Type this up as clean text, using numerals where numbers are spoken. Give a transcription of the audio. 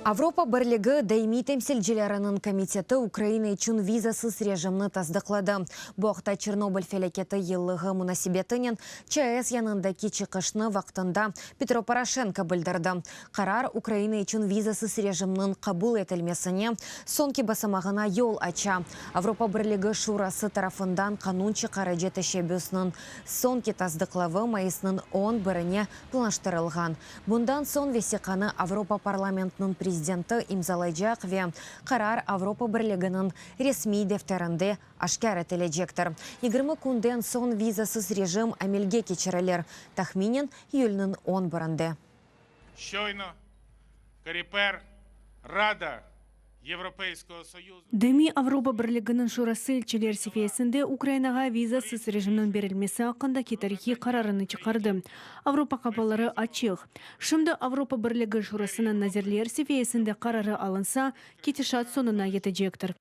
Авропа бірлігі даими темсілжелерінің комитеті Украина үшін визасыз режимні таздықлады. Бұқта Чернобыль фелекеті елігі мұнасибетінен ЧАЭС янындаки чықышны вақтында Петро Порошенко білдірді. Қарар Украина үшін визасыз режимнің қабыл етілмесіне сонки басамағына yol ача. Авропа бірлігі шурасы тарафындан қанун чықары жеті шебесінің сонки таздықлавы майысының 11-не планыштырылған. Бұндан сон весеқаны Авропа парламентінің президенті имзалайжақ ве қарар Авропа бірлігінің ресми дефтерінде ашкар етілежектір. 20 күнден сон визасыз режим әмелге кечірілер. Тахминен июльнің 11-інде. Щойно Корепер, Рада Европейского Союза. Деми Авропа бірлігінің шурасы елчілер сефесінде Украинаға визасыз режимнің берілмесі ақында кетарихи қарарыны чықарды. Авропа қапалары ачық. Шымды Авропа бірлігі шурасының назерлер сефесінде қарары алынса, кетішат сонына етежектір.